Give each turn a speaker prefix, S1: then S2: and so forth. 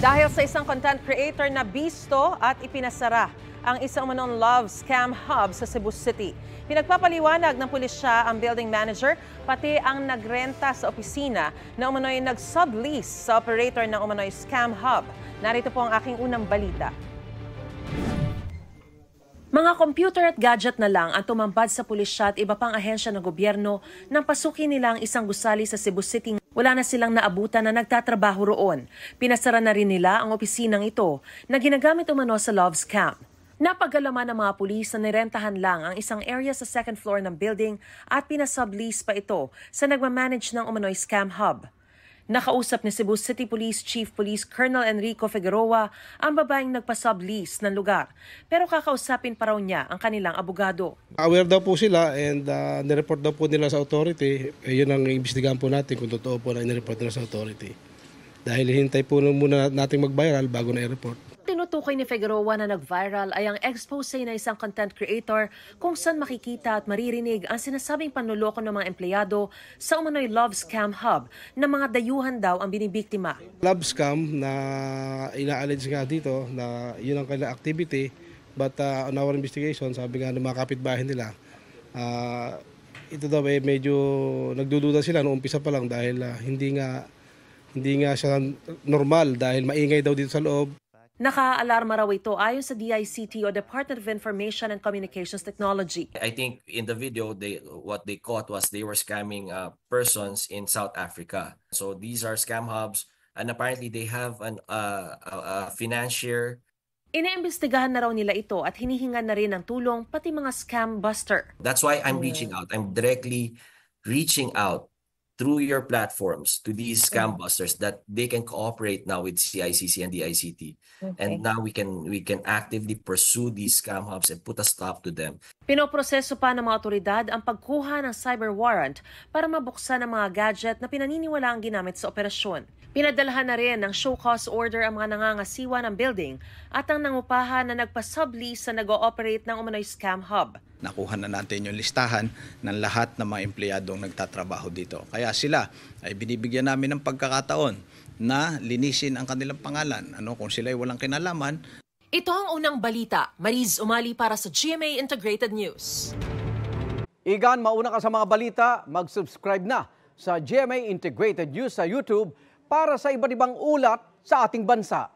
S1: Dahil sa isang content creator na bisto at ipinasara ang isang umanong love scam hub sa Cebu City. Pinagpapaliwanag ng pulisya ang building manager pati ang nagrenta sa opisina na umano'y nag-sublease sa operator ng umano'y scam hub. Narito po ang aking unang balita. Mga computer at gadget na lang ang tumambad sa pulisya at iba pang ahensya ng gobyerno nang pasukin nila ang isang gusali sa Cebu City. Wala na silang naabutan na nagtatrabaho roon. Pinasara na rin nila ang opisinang ito na ginagamit umano sa love scam. Napagalaman ng mga pulis na nirentahan lang ang isang area sa second floor ng building at pinasublease pa ito sa nagmamanage ng umano'y scam hub. Nakausap ni Cebu City Police Chief Police Colonel Enrico Figueroa ang babaeng nagpa-sublease ng lugar. Pero kakausapin pa raw niya ang kanilang abogado.
S2: Aware daw po sila and nireport daw po nila sa authority. Yun ang imbestigahan po natin kung totoo po na nireport nila sa authority. Dahil hintay po muna natin mag-viral bago na i-report.
S1: Tinutukoy ni Figueroa na nag-viral ay ang expose na isang content creator kung saan makikita at maririnig ang sinasabing panluloko ng mga empleyado sa umano'y love scam hub na mga dayuhan daw ang binibiktima.
S2: Love scam na ina-allege nga dito na yun ang kailang activity, but on our investigation, sabi nga ng mga kapitbahay nila, ito daw medyo nagdududa sila noong umpisa pa lang dahil hindi nga siya normal dahil maingay daw dito sa loob.
S1: Naka-alarma raw ito ayon sa DICT o Department of Information and Communications Technology.
S3: I think in the video, what they caught was they were scamming persons in South Africa. So these are scam hubs and apparently they have a financier.
S1: Iniimbestigahan na raw nila ito at hinihingan na rin ng tulong pati mga scam buster.
S3: That's why I'm reaching out. I'm directly reaching out through your platforms to these scam busters that they can cooperate now with CICC and DICT. Okay. And now we can actively pursue these scam hubs and put a stop to them.
S1: Pinoproseso pa ng mga otoridad ang pagkuha ng cyber warrant para mabuksan ang mga gadget na pinaniniwala ang ginamit sa operasyon. Pinadalahan na rin ng show cause order ang mga nangangasiwa ng building at ang nangupahan na nagpa-sublease sa nag-ooperate ng umano'y scam hub.
S4: Nakuha na natin yung listahan ng lahat ng mga empleyadong nagtatrabaho dito. Kaya sila ay binibigyan namin ng pagkakataon na linisin ang kanilang pangalan. Kung sila ay walang kinalaman.
S1: Ito ang unang balita. Mariz Umali para sa GMA Integrated News.
S5: Igan, mauna ka sa mga balita, mag-subscribe na sa GMA Integrated News sa YouTube para sa iba't ibang ulat sa ating bansa.